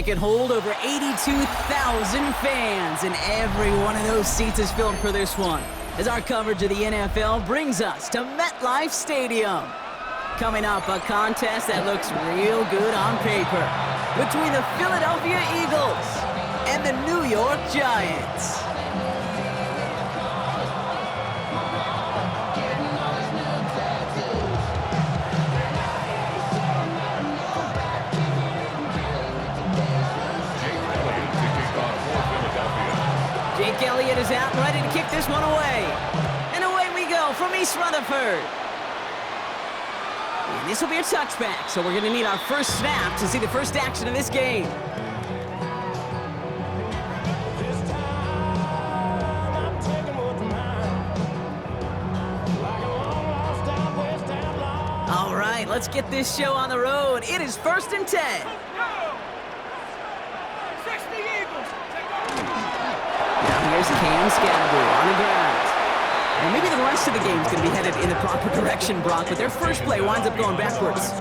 It can hold over 82,000 fans, and every one of those seats is filled for this one, as our coverage of the NFL brings us to MetLife Stadium. Coming up, a contest that looks real good on paper between the Philadelphia Eagles and the New York Giants. Jake Elliott is out, ready to kick this one away. And away we go from East Rutherford. And this will be a touchback, so we're going to need our first snap to see the first action of this game. All right, let's get this show on the road. It is 1st and 10. Here's Cam Scatterby on the ground. And maybe the rest of the game's going to be headed in the proper direction, Brock, but their first play winds up going backwards.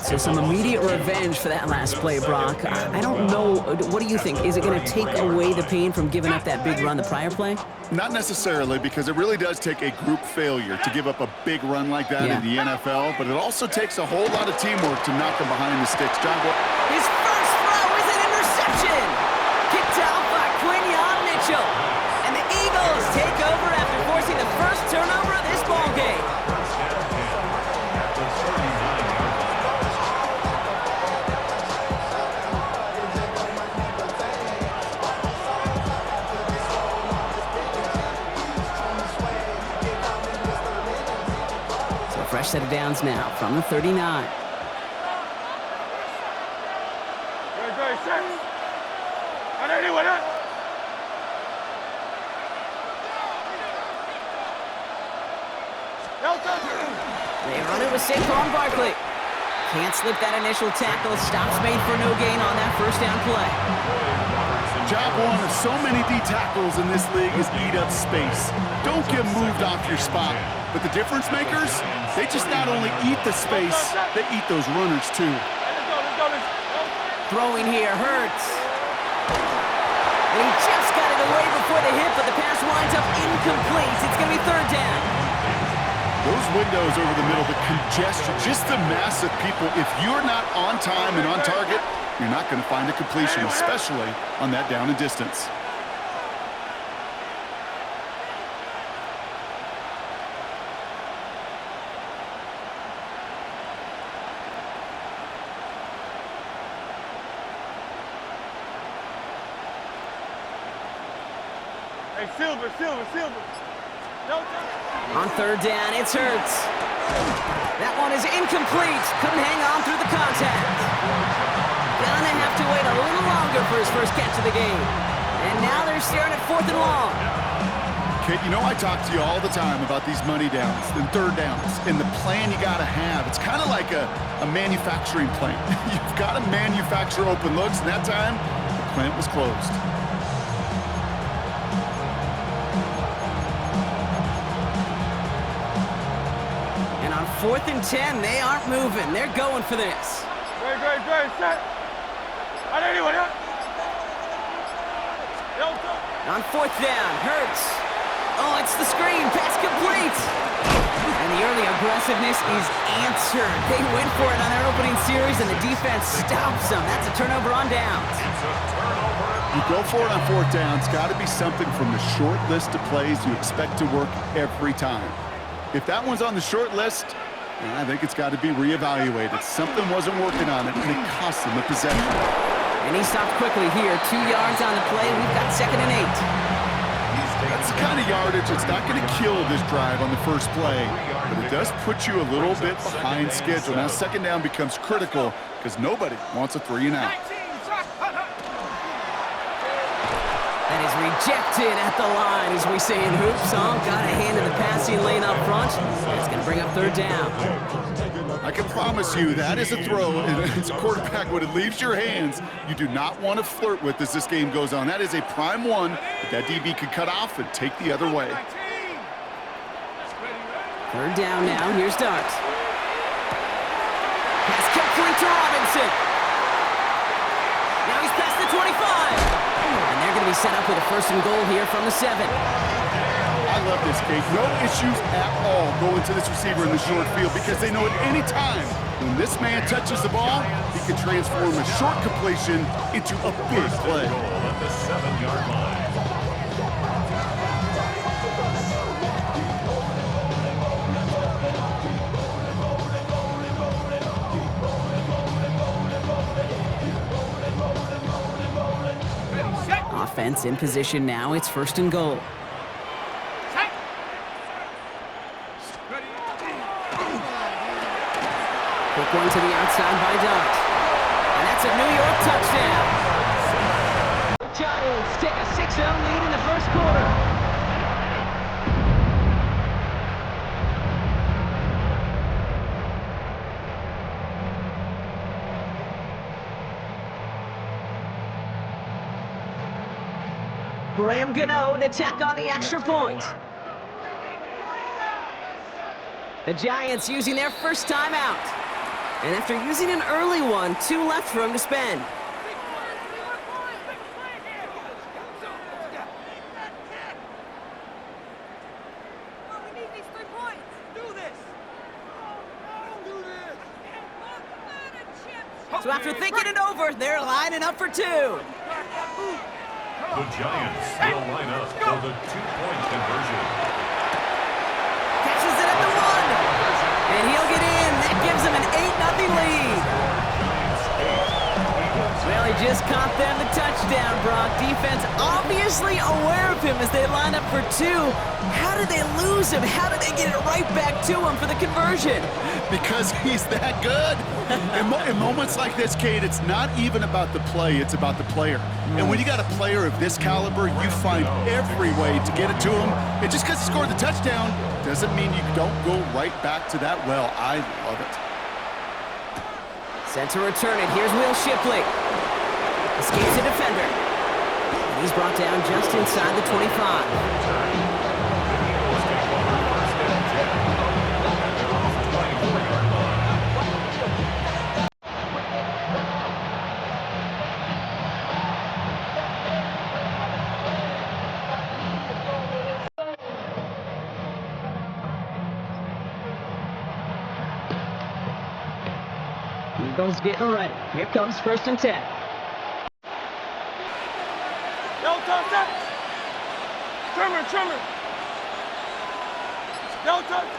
So some immediate revenge for that last play, Brock. I don't know. What do you think? Is it going to take away the pain from giving up that big run the prior play? Not necessarily, because it really does take a group failure to give up a big run like that in the NFL, but it also takes a whole lot of teamwork to knock them behind the sticks. John, his first throw is an interception. Kicked out by Quinyon Mitchell. And the Eagles take over after forcing the first turnover of this ballgame. So a fresh set of downs now from the 39. They run it with Saquon Barkley. Can't slip that initial tackle. Stops made for no gain on that first down play. Job one of so many D tackles in this league is eat up space. Don't get moved off your spot. But the difference makers, they just not only eat the space, they eat those runners too. Throwing here hurts. And he just got it away before the hit, but the pass winds up incomplete. It's going to be 3rd down. Those windows over the middle, the congestion, just the mass of people. If you're not on time and on target, you're not going to find a completion, especially on that down and distance. Hey, Silver. On 3rd down, it's Hurts. That one is incomplete. Couldn't hang on through the contact. Gonna have to wait a little longer for his first catch of the game. And now they're staring at 4th and long. Kate, you know I talk to you all the time about these money downs and 3rd downs and the plan you got to have. It's kind of like a manufacturing plant. You've got to manufacture open looks, and that time, the plant was closed. And on 4th and 10, they aren't moving. They're going for this. Great, set. On 4th down, Hurts. Oh, it's the screen. Pass complete. And the early aggressiveness is answered. They went for it on their opening series, and the defense stops them. That's a turnover on downs. You go for it on 4th down. It's got to be something from the short list of plays you expect to work every time. If that one's on the short list, I think it's got to be reevaluated. Something wasn't working on it, and it cost them the possession. And he stopped quickly here. 2 yards on the play. We've got 2nd and 8. That's the kind of yardage that's not going to kill this drive on the first play, but it does put you a little bit behind schedule. Now 2nd down becomes critical because nobody wants a 3 and out. That is rejected at the line, as we say in hoops. Got a hand in the passing lane up front. It's going to bring up 3rd down. I can promise you that is a throw, and as a quarterback, when it leaves your hands, you do not want to flirt with as this game goes on. That is a prime one that DB could cut off and take the other way. 3rd down now. Here's Dart. Pass complete to Robinson. be set up with a 1st and goal here from the 7. I love this, Kate. No issues at all going to this receiver in the short field because they know at any time when this man touches the ball, he can transform a short completion into a big play. At the 7-yard line. Offense in position now. It's 1st and goal. Quick one to the outside by Dart. And that's a New York touchdown. Giants take a 6-0 lead in the 1st quarter. Graham Gano to tack on the extra point. The Giants using their first timeout. And after using an early one, 2 left for him to spend. So after thinking it over, they're lining up for 2. The Giants will line up for the 2-point conversion. Catches it at the 1. And he'll get in. That gives him an 8-0 lead. Well, he just caught them the touchdown, Brock. Defense obviously aware of him as they line up for 2. How did they lose him? How did they get it right back to him for the conversion? Because he's that good. In moments like this, Kate, it's not even about the play, it's about the player. And when you got a player of this caliber, you find every way to get it to him. And just because he scored the touchdown doesn't mean you don't go right back to that well. I love it. Set to return it. Here's Will Shipley. Escapes the defender. And he's brought down just inside the 25. Eagles getting ready. Here comes 1st and 10. Yo, touch that. Trimmer. Yo, touch.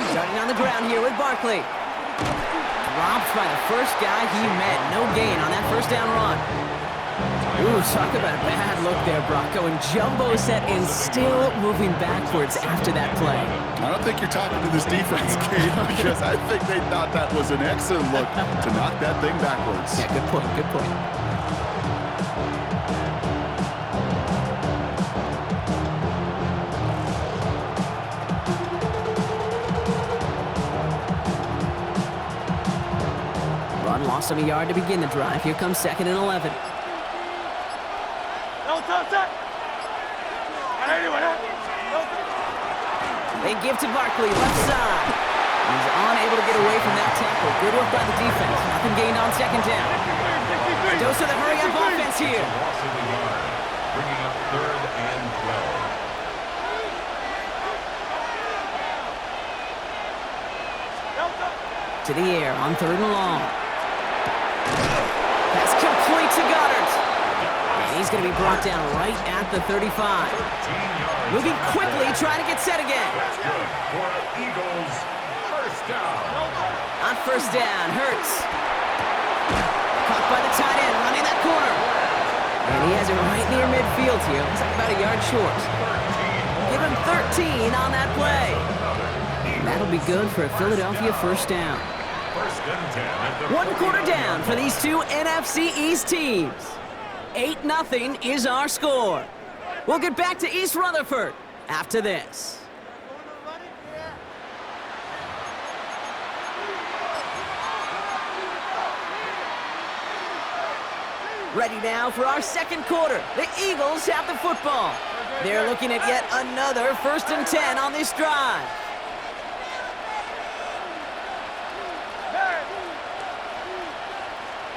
Starting on the ground here with Barkley. Dropped by the first guy he met. No gain on that 1st down run. Ooh, talk about a bad look there, Brock. Going jumbo set and still moving backwards after that play. I don't think you're talking to this defense, Kate, because I think they thought that was an excellent look to knock that thing backwards. Yeah, good point. Run lost him a yard to begin the drive. Here comes 2nd and 11. They give to Barkley, left side. He's unable to get away from that tackle. Good work by the defense. Nothing gained on 2nd down. Dose of the hurry-up offense here. Loss of the yard, bringing up 3rd and 12. To the air on 3rd and long. Pass complete to Goddard. And he's going to be brought down right at the 35. Moving quickly, trying to get set again. That's good for Eagles. 1st down. On 1st down, Hurts. Caught by the tight end, running that corner. And he has it right near midfield here. Looks like about a yard short. Give him 13 on that play. And that'll be good for a Philadelphia 1st down. 1st and 10 at the 1 quarter down for these 2 NFC East teams. 8-0 is our score. We'll get back to East Rutherford after this. Ready now for our 2nd quarter. The Eagles have the football. They're looking at yet another 1st and 10 on this drive.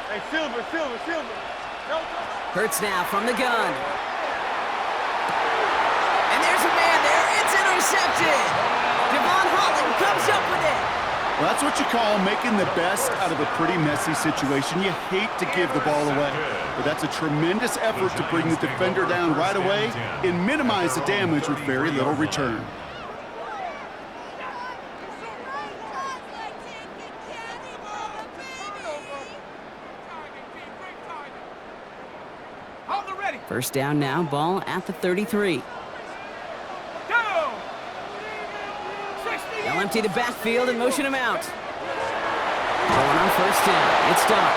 Hey, Silver. Yo, touch. Hurts now from the gun. And there's a man there. It's intercepted. Devon Holland comes up with it. Well, that's what you call making the best out of a pretty messy situation. You hate to give the ball away, but that's a tremendous effort to bring the defender down right away and minimize the damage with very little return. First down now, ball at the 33. They'll empty the backfield and motion him out. Going on first down, it's Dart.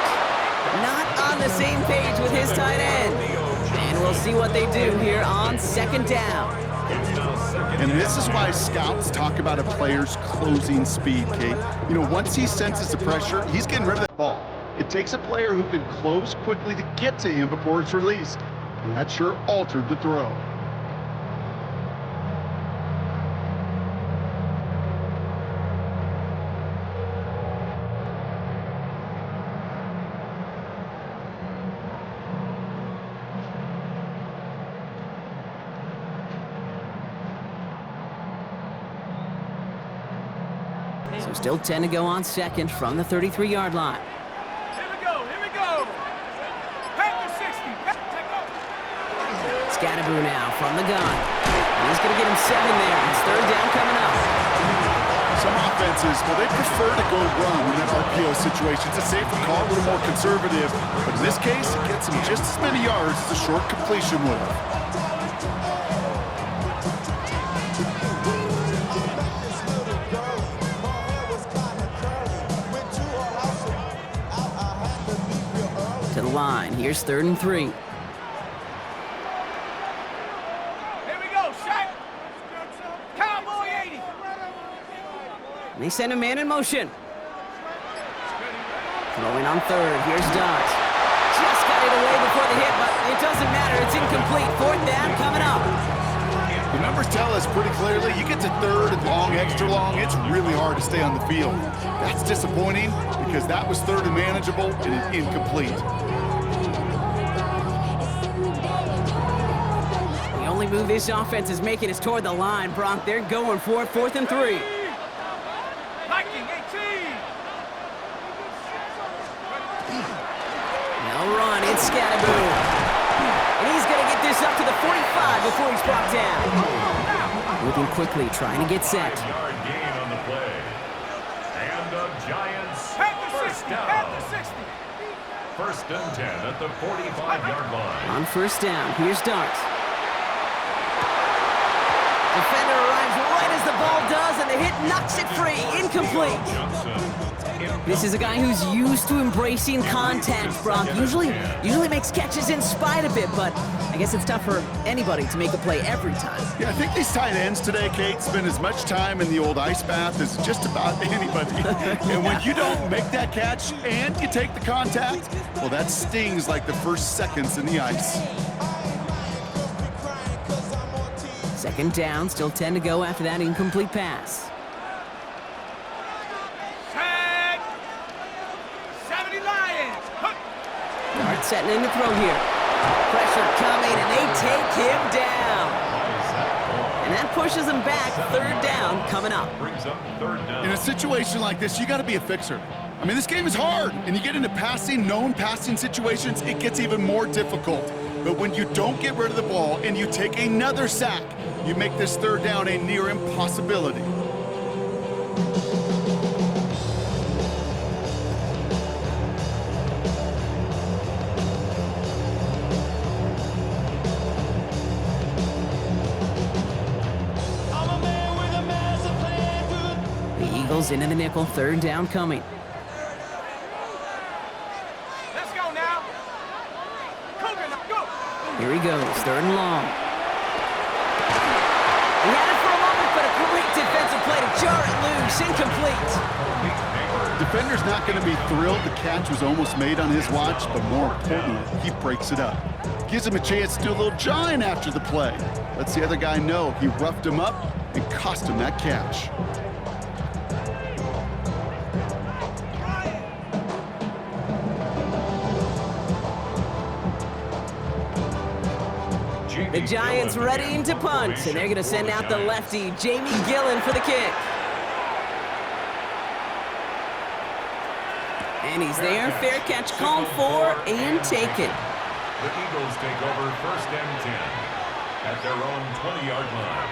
Not on the same page with his tight end. And we'll see what they do here on second down. And this is why scouts talk about a player's closing speed, Kate. You know, once he senses the pressure, he's getting rid of that ball. It takes a player who can close quickly to get to him before it's released. And that sure altered the throw. So still 10 to go on second from the 33-yard line. Here we go. Pack the 60. Take off. Scatterboo now from the gun. And he's going to get him 7 there. It's third down coming up. Some offenses, well, they prefer to go run in that RPO situation. It's a safer call, a little more conservative. But in this case, it gets him just as many yards as a short completion would have. To the line. Here's 3rd and 3. Here we go, Shaq. Cowboy 80. And they send a man in motion. Throwing on 3rd. Here's Dot. Just got it away before the hit, but it doesn't matter. It's incomplete. 4th down coming up. The numbers tell us pretty clearly, you get to 3rd and long, extra long, it's really hard to stay on the field. That's disappointing because that was 3rd and manageable and incomplete. The only move this offense is making is toward the line, Bronk. They're going for it, 4th and 3. Viking 18. No run, it's Scatterboo. And he's going to get this up to the 45 before he's brought down. Moving quickly, trying to get set. Yard gain on the play. And the Giants first down. First and 10 at the 45-yard line. On first down, here's Dart. Defender arrives right as the ball does, and the hit knocks it free. Incomplete. This is a guy who's used to embracing contact, Bronk. Usually makes catches in spite of it, but I guess it's tough for anybody to make a play every time. Yeah, I think these tight ends today, Kate, spend as much time in the old ice bath as just about anybody. And when you don't make that catch and you take the contact, well, that stings like the first seconds in the ice. Second down, still 10 to go after that incomplete pass. Tag. 70 Lions. Dart setting in to throw here. Pressure coming, and they take him down. And that pushes him back. 3rd down coming up. Brings up 3rd down. In a situation like this, you got to be a fixer. I mean, this game is hard, and you get into known passing situations, it gets even more difficult. But when you don't get rid of the ball and you take another sack, you make this 3rd down a near impossibility. The Eagles into the nickel. 3rd down coming. Let's go now. Cougar, go. Here he goes. 3rd and long. He had it for a moment, but a great defensive play to jar it loose. Incomplete. Defender's not going to be thrilled the catch was almost made on his watch, but more importantly, he breaks it up. Gives him a chance to do a little jawing after the play. Lets the other guy know he roughed him up and cost him that catch. The Giants readying to punt, and they're going to send out the lefty, Jamie Gillen, for the kick. And he's there. Fair catch called for and taken. The Eagles take over 1st and 10 at their own 20-yard line.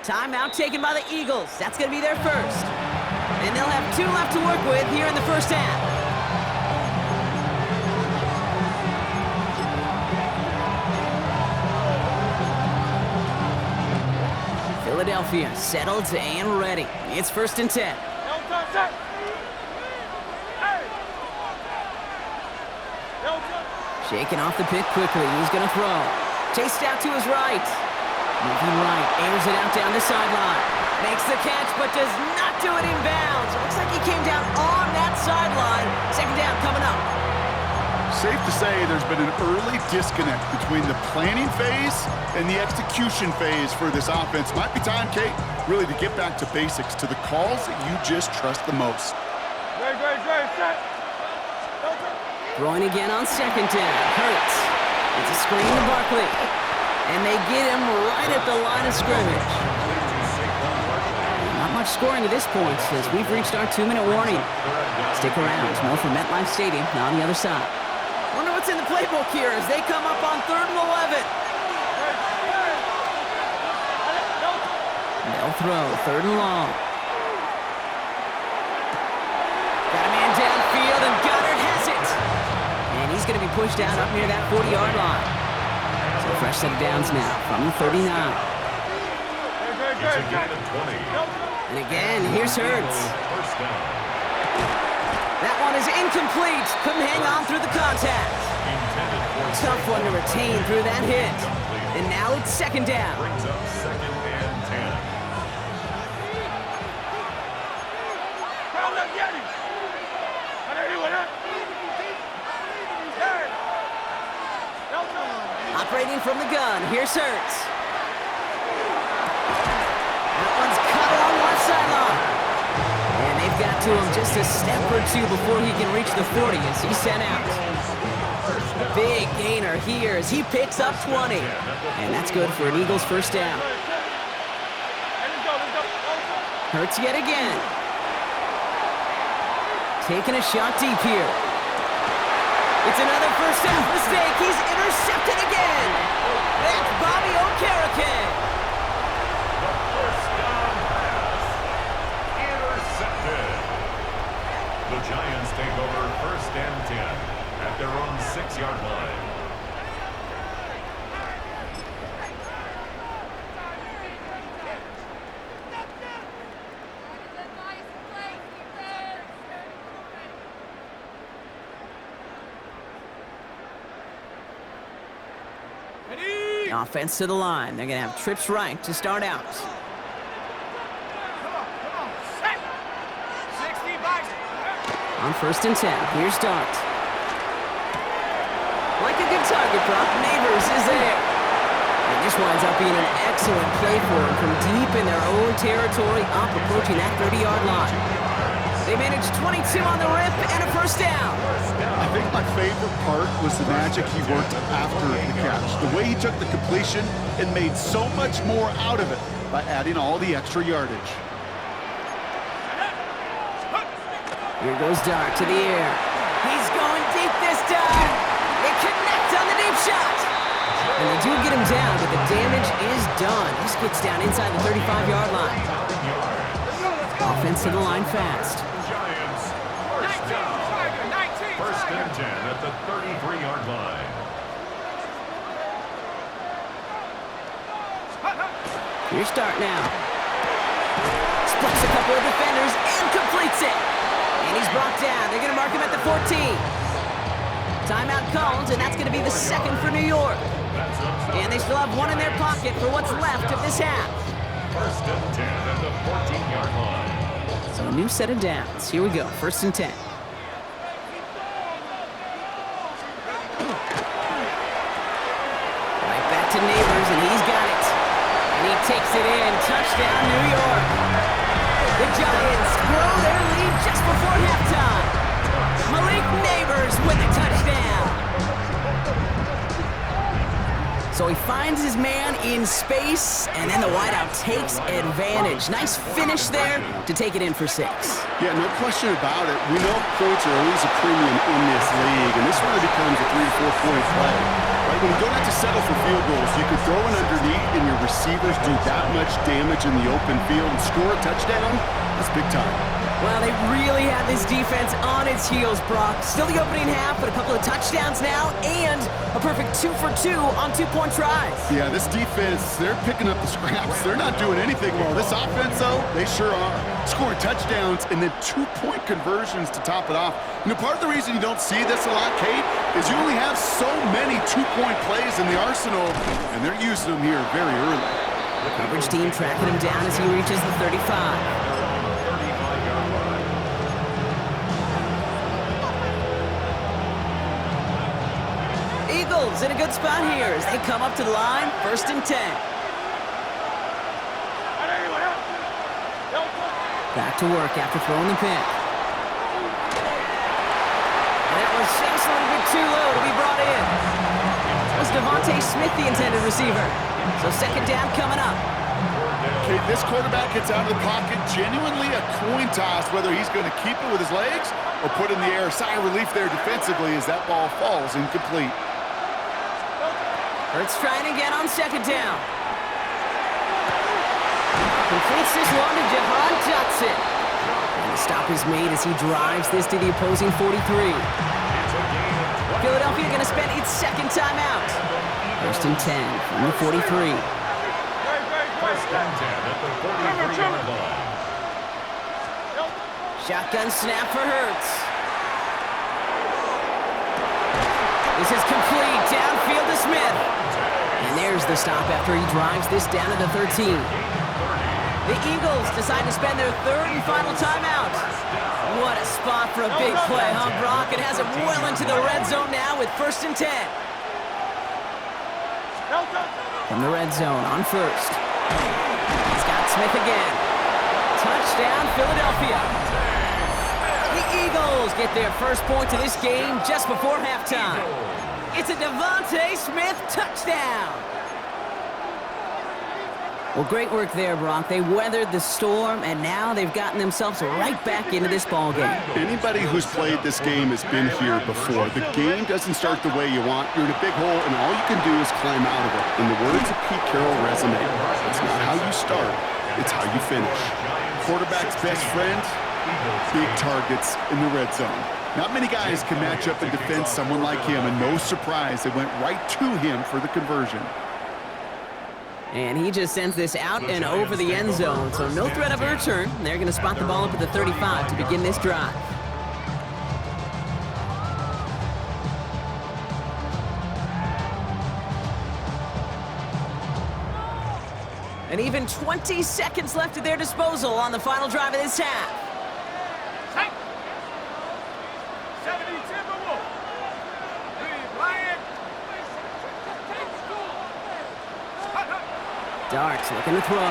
Timeout taken by the Eagles. That's going to be their first. And they'll have 2 left to work with here in the first half. Philadelphia settled and ready. It's 1st and 10. Shaking off the pick quickly. He's going to throw. Chased out to his right. Moving right, airs it out down the sideline. Makes the catch, but does not do it in bounds. Looks like he came down on that sideline. 2nd down coming up. Safe to say there's been an early disconnect between the planning phase and the execution phase for this offense. Might be time, Kate, really to get back to basics, to the calls that you just trust the most. Throwing again on 2nd down. Hurts. It's a screen to Barkley. And they get him right at the line of scrimmage. Not much scoring to this point as we've reached our 2-minute warning. Stick around. It's more from MetLife Stadium now on the other side. Wonder what's in the playbook here as they come up on 3rd and 11. They'll throw 3rd and long. Got a man downfield and Goddard has it. And he's going to be pushed out up near that 40-yard line. So fresh set of downs now from the 39. And again, here's Hurts. That one is incomplete. Couldn't hang on through the contact. Tough one to retain through that hit. And now it's 2nd down. Brings up 2nd and 10. Operating from the gun, here's Hurts. That one's cut along the left sideline. And they've got to him just a step or 2 before he can reach the 40 as he's sent out. Big gainer here as he picks up 20. And that's good for an Eagles 1st down. Hurts yet again. Taking a shot deep here. It's another 1st half mistake. He's intercepted again. That's Bobby Okereke. The 1st down pass. Intercepted. The Giants take over 1st and 10 at their own 6-yard line. Offense to the line. They're going to have trips right to start out. Come on. Set. 60 bikes. On 1st and 10, here's Dart. Like a good target prop, Neighbors is there. And this winds up being an excellent play for him from deep in their own territory, up approaching that 30-yard line. They managed 22 on the rip and a 1st down. I think my favorite part was the magic he worked after the catch. The way he took the completion and made so much more out of it by adding all the extra yardage. Here goes Dart to the air. He's going deep this time. They connect on the deep shot. And they do get him down, but the damage is done. This gets down inside the 35-yard line. Offense to the line fast. Giants, first down. First and 10 at the 33-yard line. Your start now. Splits a couple of defenders and completes it. And he's brought down. They're going to mark him at the 14. Timeout called, and that's going to be the second for New York. And they still have one in their pocket for what's left of this half. First and 10 at the 14-yard line. So a new set of downs. Here we go. First and 10. Right back to Neighbors, and he's got it. And he takes it in. Touchdown, New York. The Giants grow their lead just before halftime. Malik Neighbors with a touchdown. So he finds his man in space, and then the wideout takes advantage. Nice finish there to take it in for 6. Yeah, no question about it. We know points are always a premium in this league, and this really becomes a 3- to 4-point play. Right? When you don't have to settle for field goals, you can throw it underneath, and your receivers do that much damage in the open field and score a touchdown. That's big time. Well, they really had this defense on its heels, Brock. Still the opening half, but a couple of touchdowns now, and a perfect 2 for 2 on 2-point tries. Yeah, this defense, they're picking up the scraps. They're not doing anything well. This offense, though, they sure are. Scoring touchdowns and then 2-point conversions to top it off. You know, part of the reason you don't see this a lot, Kate, is you only have so many 2-point plays in the arsenal, and they're using them here very early. Coverage team tracking him down as he reaches the 35. Eagles in a good spot here as they come up to the line, first and 10. Back to work after throwing the pick. And that was just a little bit too low to be brought in. Was Devontae Smith the intended receiver? So second down coming up. Okay, this quarterback gets out of the pocket, genuinely a coin toss, whether he's going to keep it with his legs or put it in the air. Sigh of relief there defensively as that ball falls incomplete. Hurts trying again on second down. Completes this one to Jahan Dotson. And the stop is made as he drives this to the opposing 43. Philadelphia going to spend its second timeout. First and 10 from the 43. First and 10 at the 43-yard line. Shotgun snap for Hurts. This is complete. Downfield to Smith. And there's the stop after he drives this down to the 13. The Eagles decide to spend their third and final timeout. What a spot for a big play, huh, Brock? It has him well into the red zone now with first and 10. From the red zone on first. He's got Smith again. Touchdown, Philadelphia. The Eagles get their first point to this game just before halftime. It's a Devontae Smith touchdown. Well, great work there, Brock. They weathered the storm, and now they've gotten themselves right back into this ballgame. Anybody who's played this game has been here before. The game doesn't start the way you want. You're in a big hole, and all you can do is climb out of it. In the words of Pete Carroll resonate, it's not how you start, it's how you finish. Quarterback's best friend, big targets in the red zone. Not many guys can match up and defend someone like him, and no surprise, they went right to him for the conversion. And he just sends this out and over the end zone, so no threat of a return. They're going to spot the ball up at the 35 to begin this drive. And even 20 seconds left at their disposal on the final drive of this half. Darts looking to throw.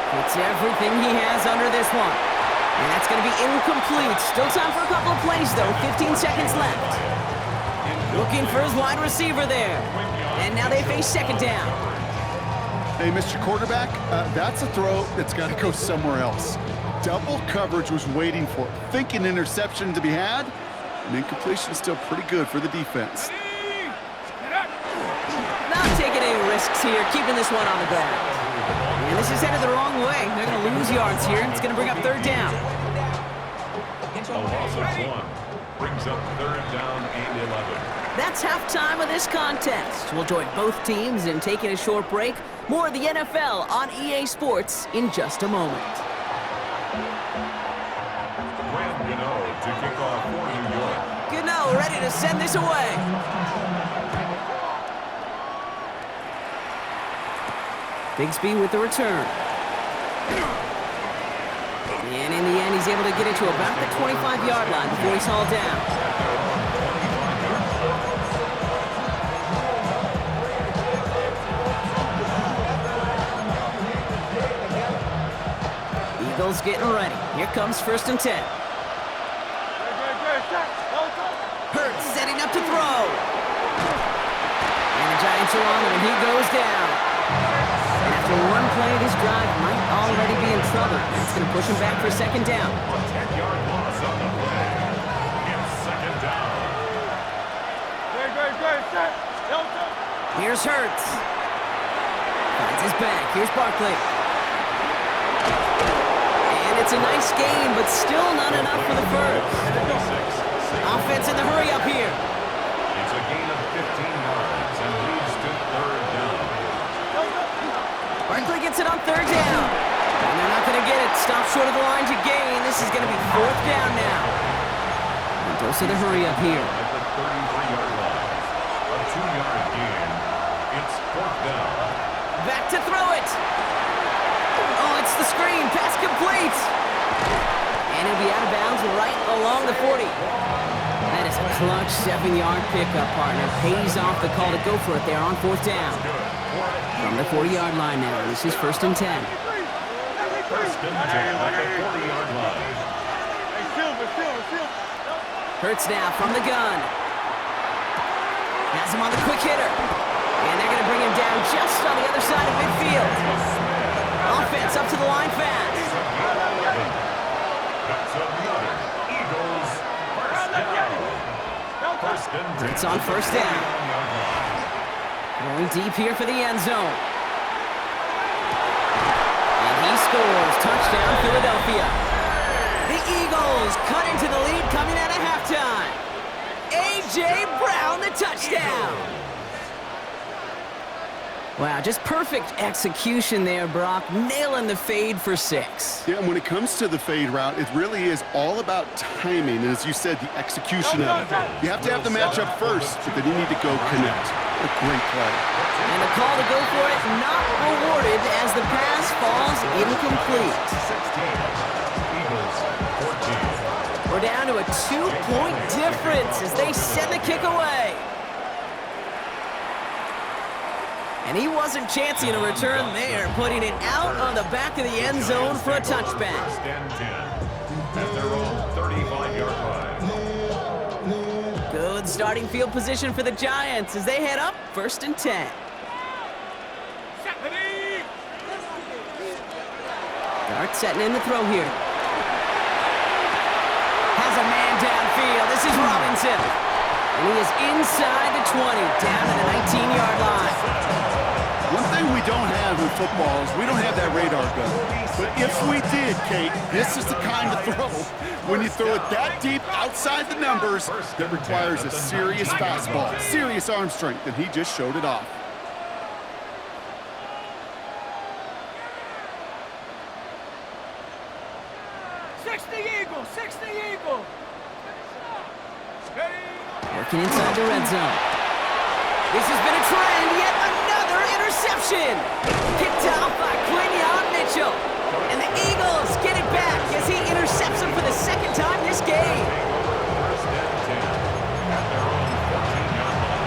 Puts everything he has under this one. And that's going to be incomplete. Still time for a couple of plays, though. 15 seconds left. Looking for his wide receiver there. And now they face second down. Hey, Mr. Quarterback, that's a throw that's got to go somewhere else. Double coverage was waiting for it. Thinking interception to be had. And incompletion is still pretty good for the defense. Now take it in. risks here, keeping this one on the ground. And this is headed the wrong way. They're going to lose yards here. It's going to bring up third down. A loss of 1 brings up third down and 11. That's halftime of this contest. We'll join both teams in taking a short break. More of the NFL on EA Sports in just a moment. To kick off for New York. Gano ready to send this away. Bigsby with the return. And in the end, he's able to get it to about the 25-yard line before he's hauled down. Eagles getting ready. Here comes 1st and 10. Hurts setting up to throw. And the Giants are on him, and he goes down. And after one play, this drive might already be in trouble. That's going to push him back for 2nd down. A 10-yard loss on the play. It's 2nd down. Here's Hurts. Finds his back. Here's Barkley. And it's a nice gain, but still not enough for the first. Offense in the hurry up here. It's a gain of 15 yards and leads to third down. Barkley gets it on 3rd down. And they're not going to get it. Stop short of the line to gain. This is going to be 4th down now. And dose of the hurry up here. At the 33-yard line. A 2-yard gain. It's 4th down. Back to throw it. Oh, it's the screen. Pass complete. And he'll be out of bounds right along the 40. That is a clutch 7-yard pickup, partner. Pays off the call to go for it there on 4th down. From the 40-yard line now, this is 1st and 10. 1st and 10 at the 40-yard line. Hurts now from the gun. Has him on the quick hitter. And they're going to bring him down just on the other side of midfield. Offense up to the line fast. That's another Eagles first down. 1st and 10. It's on 1st down. Going deep here for the end zone. And he scores. Touchdown, Philadelphia. The Eagles cut into the lead coming out of halftime. A.J. Brown, the touchdown. Wow, just perfect execution there, Brock. Nailing the fade for 6. Yeah, and when it comes to the fade route, it really is all about timing. And as you said, the execution of it. You have to have the matchup first, but then you need to go connect. A great play. And the call to go for it not rewarded as the pass falls incomplete. 16. Eagles 14. We're down to a 2-point difference as they send the kick away. And he wasn't chancing a return there, putting it out on the back of the end zone for a touchback. 1st and 10 at their own 35-yard line. Good starting field position for the Giants as they head up 1st and 10. Dart setting in the throw here. Has a man downfield. This is Robinson. And he is inside the 20, down to the 19-yard line. One thing we don't have in football is we don't have that radar gun. But if we did, Kate, this is the kind of throw, when you throw it that deep outside the numbers, that requires a serious fastball, serious arm strength, and he just showed it off. Working inside the red zone. This has been a trend, yet another interception. Picked off by Quinyon Mitchell. And the Eagles get it back as he intercepts him for the 2nd time this game. 1st and 10 at their own 14-yard line.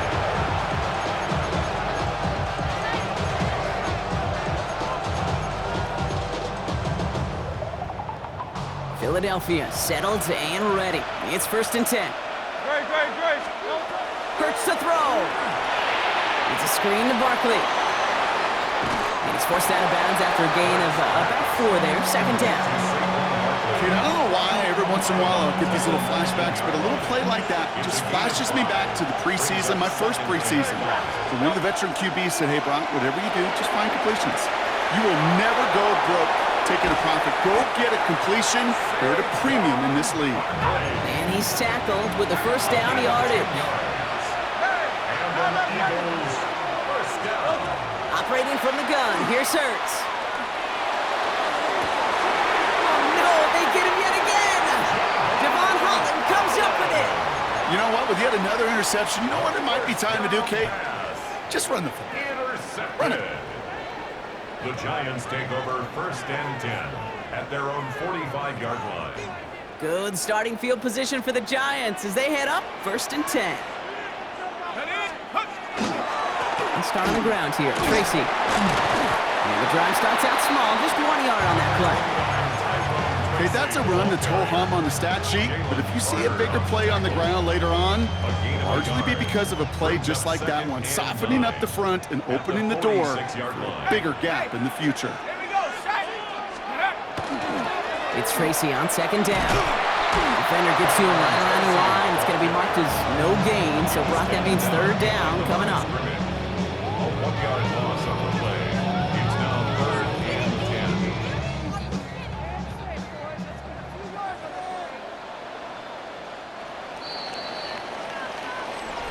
Philadelphia settled and ready. It's 1st and 10. Hurts to throw. It's a screen to Barkley. And he's forced out of bounds after a gain of about 4 there. 2nd down. Kate, I don't know why every once in a while I'll get these little flashbacks, but a little play like that just flashes me back to the preseason, my first preseason. So one of the veteran QBs said, hey, Brock, whatever you do, just find completions. You will never go broke taking a profit. Go get a completion. They're at a premium in this league. And he's tackled with the first down yardage. Operating from the gun, here's Hurts. Get him yet again. Devon Holland comes up with it. You know what? With yet another interception, you know what it might be time to do, Kate? Just run the football. Run it. The Giants take over 1st and 10 at their own 45-yard line. Good starting field position for the Giants as they head up 1st and 10. And start on the ground here. Tracy. And the drive starts out small, just 1 yard on that play. Okay, that's a run that's ho-hum on the stat sheet, but if you see a bigger play on the ground later on, largely be because of a play just like that one, softening up the front and opening the door for a bigger gap in the future. It's Tracy on 2nd down. Defender gets to him right around the line. It's going to be marked as no gain, so Brock, that means 3rd down coming up. A 1-yard loss on the play. It's now 3rd and 10.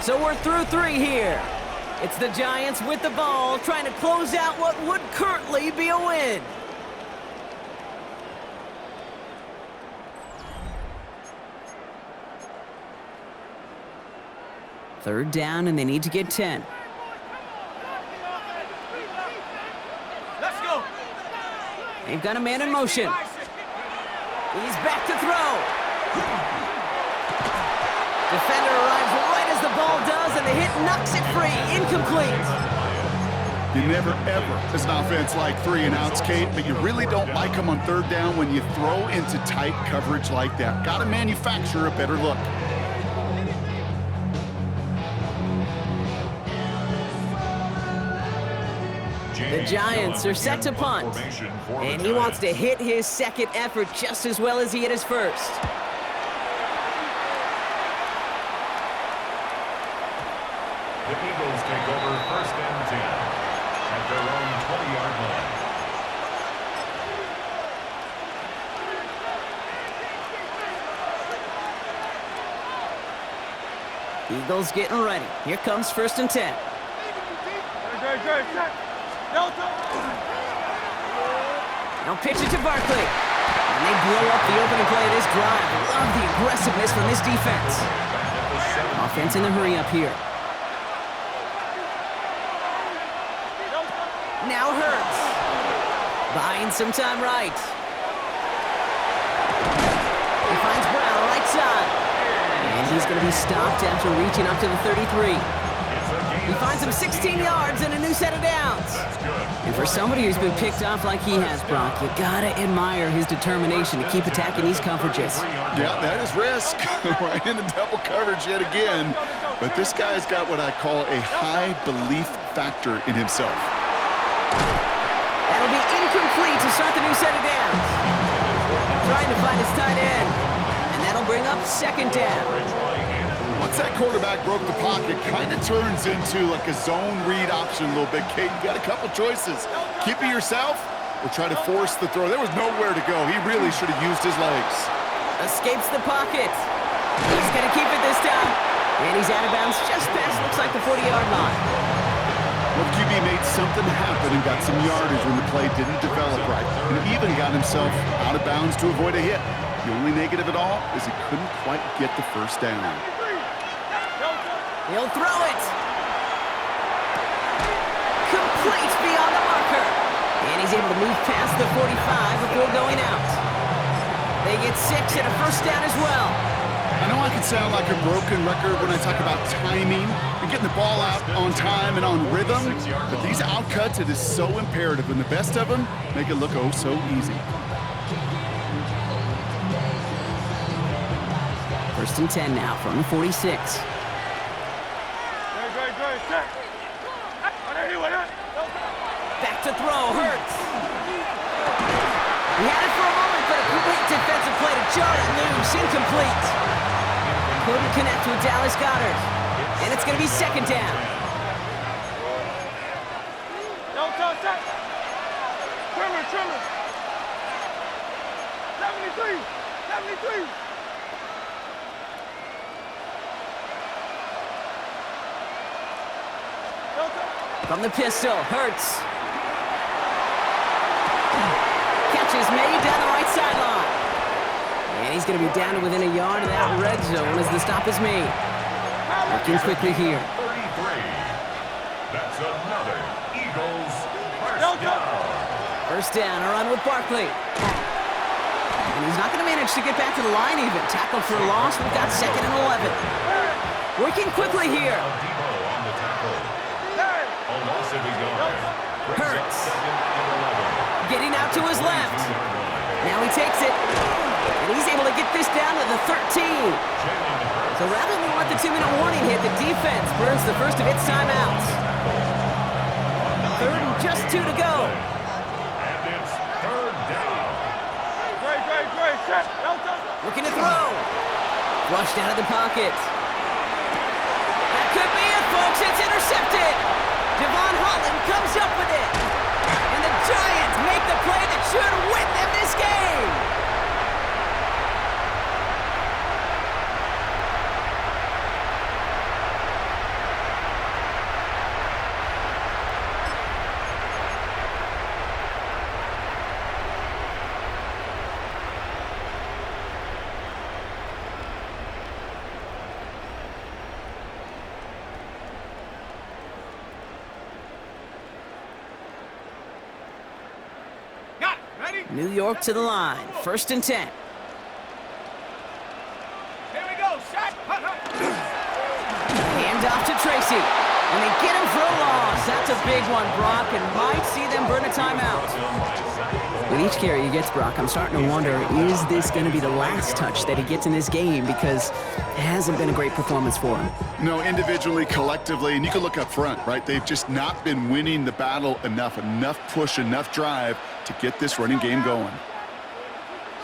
So we're through 3 here. It's the Giants with the ball, trying to close out what would currently be a win. Third down, and they need to get 10. Let's go. They've got a man in motion. He's back to throw. Defender arrives right as the ball does, and the hit knocks it free. Incomplete. You never, ever, as an offense, like 3 and outs, Kate, but you really don't like them on 3rd down when you throw into tight coverage like that. Got to manufacture a better look. The Giants are set to punt, and he wants to hit his 2nd effort just as well as he hit his 1st. The Eagles take over 1st and 10 at their own 20-yard line. Eagles getting ready. Here comes 1st and 10. Now pitch it to Barkley. And they blow up the opening play of this drive. Love the aggressiveness from this defense. Offense in the hurry up here. Now Hurts. Buying some time right. He finds Brown right side. And he's going to be stopped after reaching up to the 33. He finds him 16 yards and a new set of downs. And for somebody who's been picked off like he has, Brock, you gotta admire his determination to keep attacking these coverages. Yeah, that is risk. Right into double coverage yet again. But this guy's got what I call a high belief factor in himself. That'll be incomplete to start the new set of downs. Trying to find his tight end. And that'll bring up 2nd down. Once that quarterback broke the pocket, kind of turns into like a zone read option a little bit. Kate, you got a couple choices. Keep it yourself or try to force the throw. There was nowhere to go. He really should have used his legs. Escapes the pocket. He's going to keep it this time. And he's out of bounds just past, looks like the 40-yard line. Well, QB made something happen and got some yardage when the play didn't develop right. And even got himself out of bounds to avoid a hit. The only negative at all is he couldn't quite get the 1st down. He'll throw it. Complete beyond the marker. And he's able to move past the 45 before going out. They get 6 and a 1st down as well. I know I can sound like a broken record when I talk about timing and getting the ball out on time and on rhythm, but these outcuts, it is so imperative, and the best of them make it look oh so easy. 1st and 10 now from the 46. Back to throw, Hurts. He had it for a moment but a great defensive play to jar it loose. Incomplete. Couldn't connect with Dallas Goedert. And it's going to be second down. Don't touch that. Trimmer. 73. From the pistol, Hurts. Catch is made down the right sideline. And he's going to be down to within a yard of that red zone as the stop is made. Working quickly here. 33. That's another Eagles first down. First down, a run with Barkley. And he's not going to manage to get back to the line even. Tackled for a loss. We've got second and 11. Working quickly here. On the tackle. A loss of a yard. Hurts. Getting out to his left. Now he takes it. And he's able to get this down to the 13. So rather than let the 2-minute warning hit, the defense burns the first of its timeouts. Third and just 2 to go. And it's third down. Great. Check. Looking to throw. Flushed out of the pocket. That could be it, folks. It's intercepted. Javon Holland comes up with it. And the Giants make the play that should win them this game. New York to the line. First and 10. Here we go. Shot. Hand off to Tracy. And they get him for a loss. That's a big one, Brock, and might see them burn a timeout. With each carry he gets, Brock, I'm starting to wonder, is this going to be the last touch that he gets in this game? Because it hasn't been a great performance for him. No, individually, collectively, and you can look up front, right? They've just not been winning the battle enough push, enough drive to get this running game going.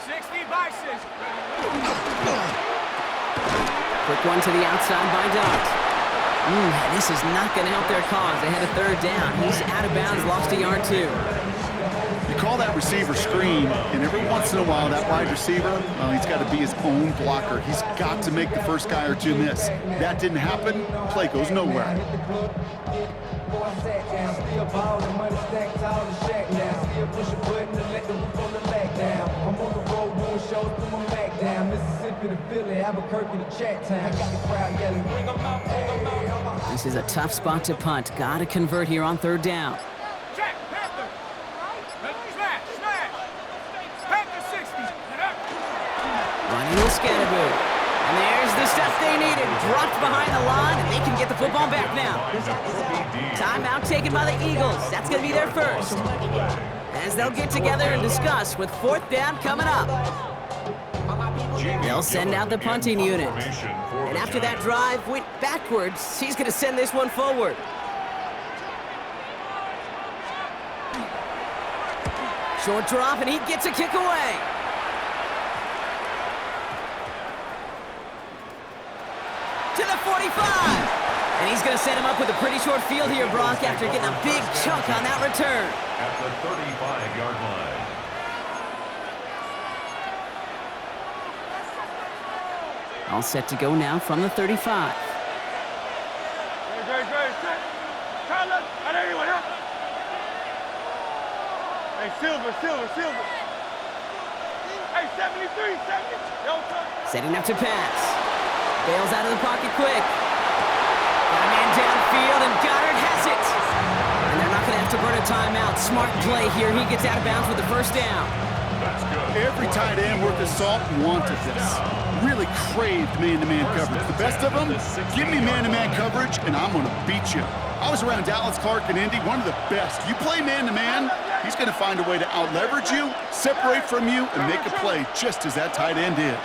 60 by 6. Quick one to the outside by Dot. This is not going to help their cause. They had a third down. He's out of bounds, lost a yard too. You call that receiver screen, and every once in a while, that wide receiver, well, he's got to be his own blocker. He's got to make the first guy or two miss. That didn't happen, play goes nowhere. This is a tough spot to punt. Got to convert here on third down. Check. Panther. Smash. Panther 60. Running with Scatterboo. And there's the stuff they needed. Dropped behind the line, and they can get the football back now. Timeout taken by the Eagles. That's going to be their first. As they'll get together and discuss with fourth down coming up. They'll send out the punting unit. And after that drive went backwards, he's going to send this one forward. Short drop, and he gets a kick away. To the 45. And he's going to set him up with a pretty short field here, Brock, after getting a big chunk on that return. At the 35-yard line. All set to go now from the 35. Great. Tyler, I know anyone else. Hey, Silver. Hey, 73. Setting up to pass. Bails out of the pocket quick. Got a man downfield, and Goddard has it. And they're not going to have to burn a timeout. Smart play here. He gets out of bounds with the first down. That's good. Every tight end worth his salt wanted this. Really craved man-to-man coverage. The best of them, give me man-to-man coverage, and I'm going to beat you. I was around Dallas Clark and Indy, one of the best. You play man-to-man, he's going to find a way to out-leverage you, separate from you, and make a play just as that tight end did.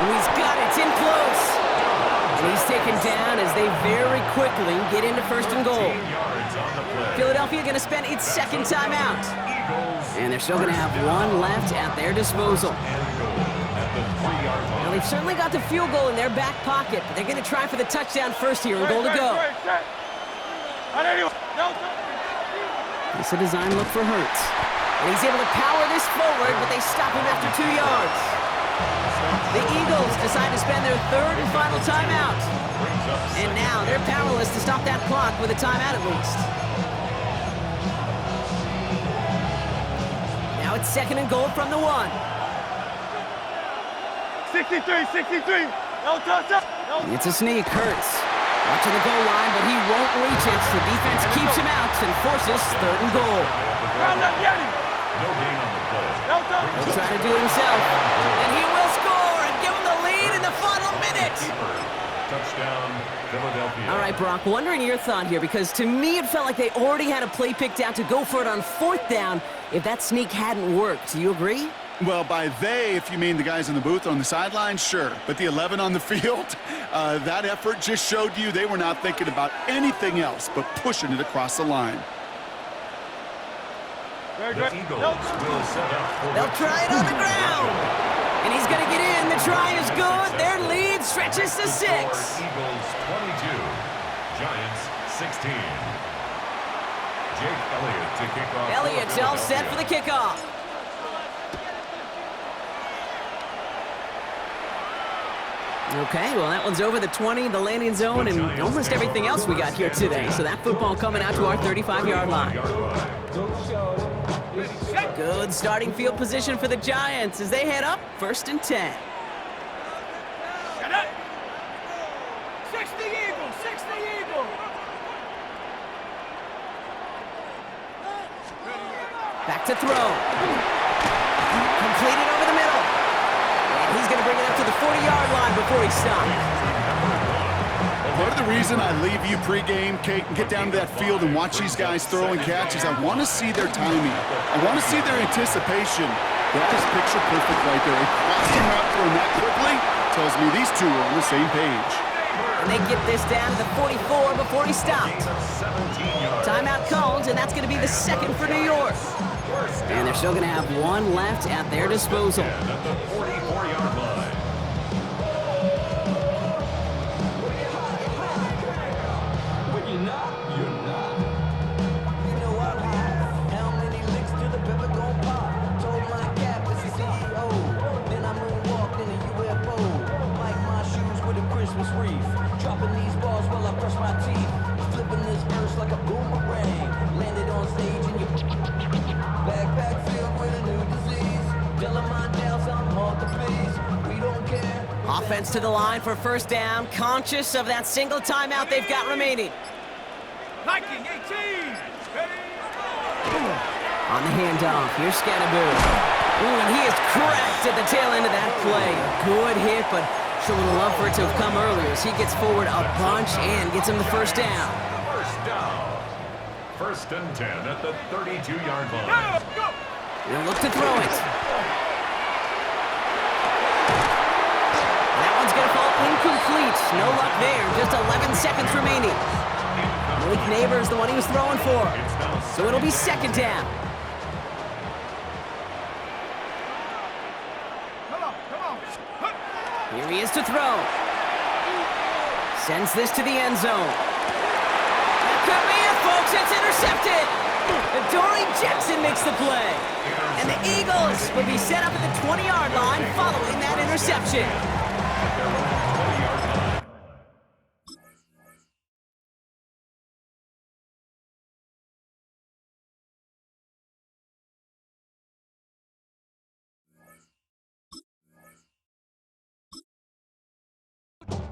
He's got it. It's in close. And he's taken down as they very quickly get into first and goal. Philadelphia going to spend its second timeout. And they're still going to have one left at their disposal. Now, they've certainly got the field goal in their back pocket, but they're going to try for the touchdown first here and goal to go. It's a design look for Hurts. And he's able to power this forward, but they stop him after 2 yards. The Eagles decide to spend their third and final timeout. And now they're powerless to stop that clock with a timeout at least. Now it's second and goal from the 1. 63. No touch. It's a sneak, Hurts. Watching the goal line, but he won't reach it. The defense keeps him out and forces third and goal. No gain on the play. He'll try to do it himself. And he will score and give him the lead in the final minute. Touchdown, Philadelphia. All right, Brock, wondering your thought here, because to me it felt like they already had a play picked out to go for it on fourth down if that sneak hadn't worked. Do you agree? Well, by they, if you mean the guys in the booth on the sideline, sure. But the 11 on the field, that effort just showed you they were not thinking about anything else but pushing it across the line. The Eagles will set up for They'll try it on the ground. And he's going to get in. The try is good. Their lead stretches to 6. Eagles 22, Giants 16. Jake Elliott to kick off. Elliott's all set for the kickoff. Okay, well, that one's over the 20, the landing zone, and almost everything else we got here today. So that football coming out to our 35-yard line. Good starting field position for the Giants as they head up first and 10. 60 Eagles. Back to throw. Completed over the middle. And he's going to bring it up to the 40-yard line before he stops. Part of the reason I leave you pregame, Kate, and get down to that field and watch these guys throw and catch is I want to see their timing. I want to see their anticipation. That is picture perfect right there. A crossing route throwing that quickly tells me these two are on the same page. And they get this down to the 44 before he stopped. Timeout called, and that's going to be the second for New York. And they're still going to have one left at their disposal. At the 44-yard line. Dropping these balls while I brush my teeth. Flipping this verse like a boomerang. Landed on stage and you backpack filled with a new disease. Telling my doubts I'm hard to please. We don't care. Offense to the line for first down, conscious of that single timeout they've got remaining. Liking 18. On the handoff, here's Scatterboot. Ooh, and he is cracked at the tail end of that play. Good hit, but a little love for it to have come earlier as he gets forward a bunch and gets him the first down. First down. First and 10 at the 32-yard line. Go. He'll look to throw it. That one's going to fall incomplete. No luck there. Just 11 seconds remaining. Malik Neighbors, the one he was throwing for. So it'll be second down. Here he is to throw. Sends this to the end zone. That could be it, folks. It's intercepted. Adoree Jackson makes the play. And the Eagles will be set up at the 20-yard line following that interception.